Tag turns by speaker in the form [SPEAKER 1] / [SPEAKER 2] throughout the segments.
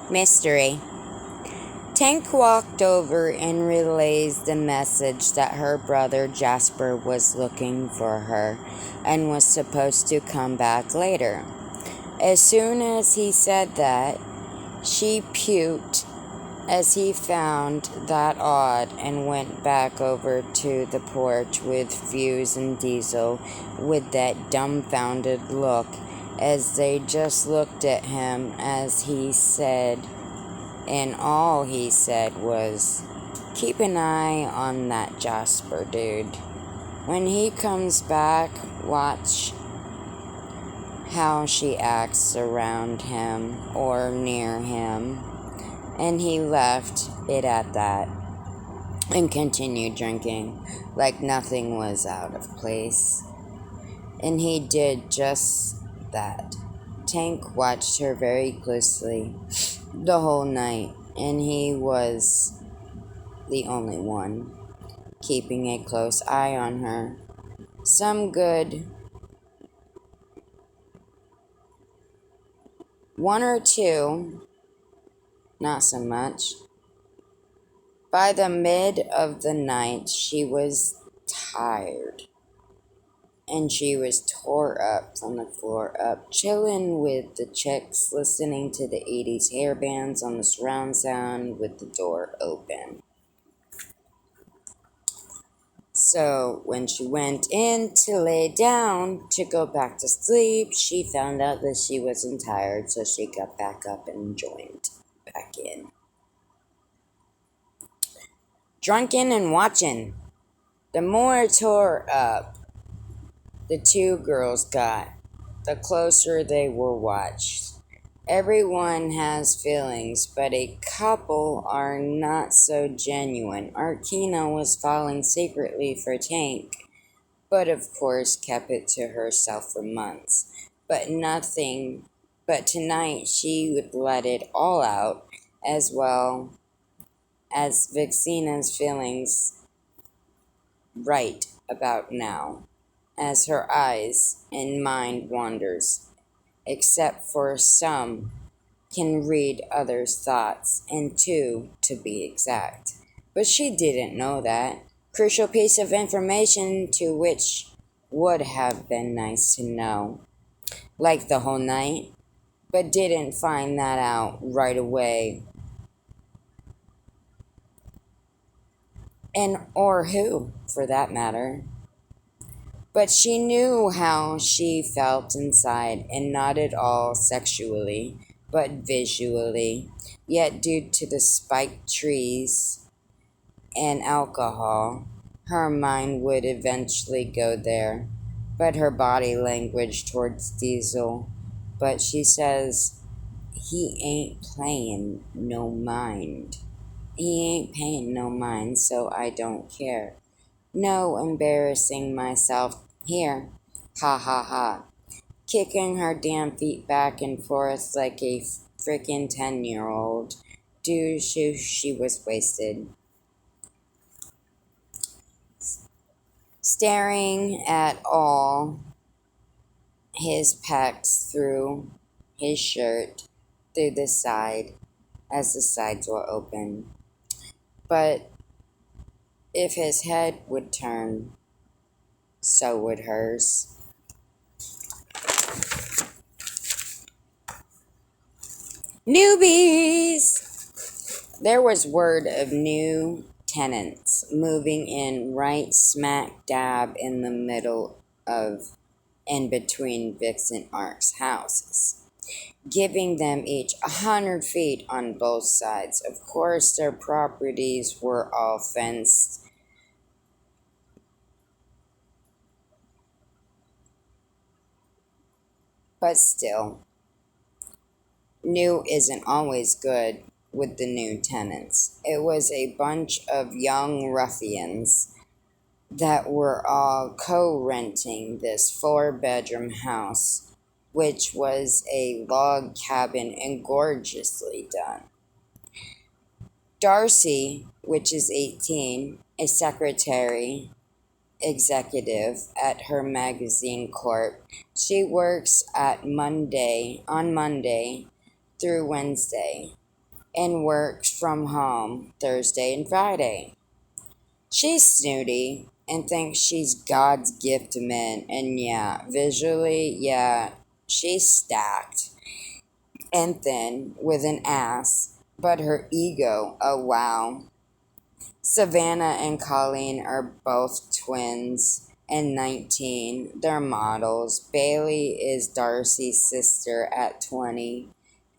[SPEAKER 1] Mystery. Tank walked over and relays the message that her brother Jasper was looking for her and was supposed to come back later. As soon as he said that, she puked as he found that odd and went back over to the porch with Fuse and Diesel with that dumbfounded look as they just looked at him as he said, and all he said was, "Keep an eye on that Jasper dude. When he comes back, watch how she acts around him or near him." And he left it at that and continued drinking like nothing was out of place. And he did just that. Tank watched her very closely the whole night, and he was the only one keeping a close eye on her. Some good one or two, not so much. By the mid of the night, she was tired, and she was tore up from the floor up, chilling with the chicks, listening to the 80s hair bands on the surround sound with the door open. So when she went in to lay down to go back to sleep, she found out that she wasn't tired, so she got back up and joined back in. Drunken and watching. The more tore up the two girls got, the closer they were watched. Everyone has feelings, but a couple are not so genuine. Arkina was falling secretly for Tank, but of course kept it to herself for months. But tonight she would let it all out, as well as Vixina's feelings right about now, as her eyes and mind wanders, except for some can read others' thoughts, and two, to be exact. But she didn't know that. Crucial piece of information to which would have been nice to know. Like the whole night, but didn't find that out right away. And or who, for that matter. But she knew how she felt inside, and not at all sexually, but visually. Yet due to the spiked trees and alcohol, her mind would eventually go there. But her body language towards Diesel. But she says, he ain't playing no mind. He ain't paying no mind, so I don't care. No embarrassing myself here. Ha ha ha. Kicking her damn feet back and forth like a frickin' 10-year-old. Dude, she was wasted. Staring at all his pecs through his shirt, through the side, as the sides were open. But if his head would turn, so would hers. Newbies! There was word of new tenants moving in right smack dab in the middle of and between Vix and Ark's houses, giving them each 100 feet on both sides. Of course, their properties were all fenced, but still, new isn't always good with the new tenants. It was a bunch of young ruffians that were all co-renting this 4-bedroom house, which was a log cabin and gorgeously done. Darcy, which is 18, a secretary executive at her magazine corp. She works on Monday through Wednesday. and works from home Thursday and Friday. She's snooty and thinks she's God's gift to men, and yeah, visually, yeah, she's stacked and thin with an ass, but her ego, oh wow. Savannah and Colleen are both twins and 19. They're models. Bailey is Darcy's sister at 20,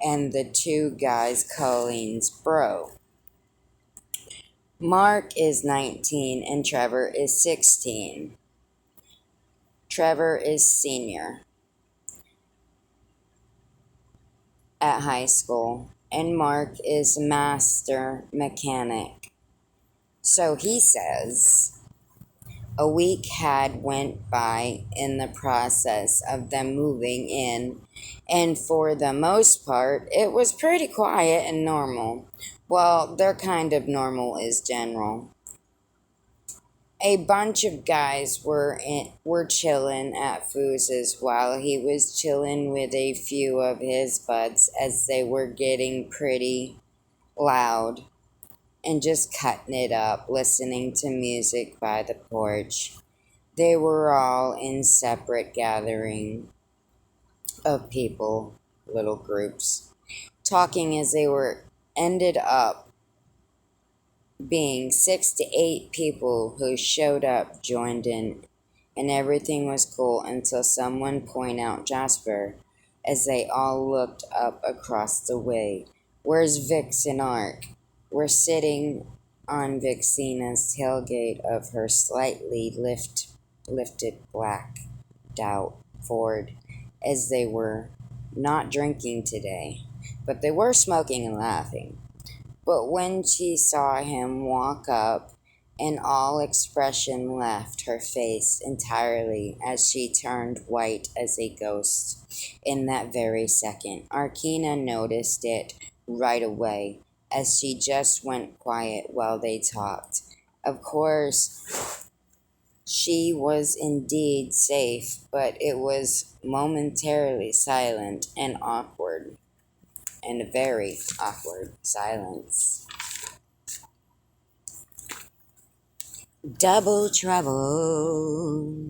[SPEAKER 1] and the two guys Colleen's bro. Mark is 19 and Trevor is 16. Trevor is senior at high school, and Mark is master mechanic. So he says a week had went by in the process of them moving in, and for the most part, it was pretty quiet and normal. Well, their kind of normal is general. A bunch of guys were chilling at Fooz's while he was chilling with a few of his buds as they were getting pretty loud and just cutting it up, listening to music by the porch. They were all in separate gathering of people, little groups, talking as they were ended up being 6 to 8 people who showed up, joined in, and everything was cool until someone pointed out Jasper as they all looked up across the way. Where's Vix and Ark? We're sitting on Vixina's tailgate of her slightly lifted blacked out Ford, as they were not drinking today, but they were smoking and laughing. But when she saw him walk up, and all expression left her face entirely as she turned white as a ghost. In that very second, Arkina noticed it right away, as she just went quiet while they talked. Of course, she was indeed safe, but it was momentarily silent and awkward, and a very awkward silence. Double trouble.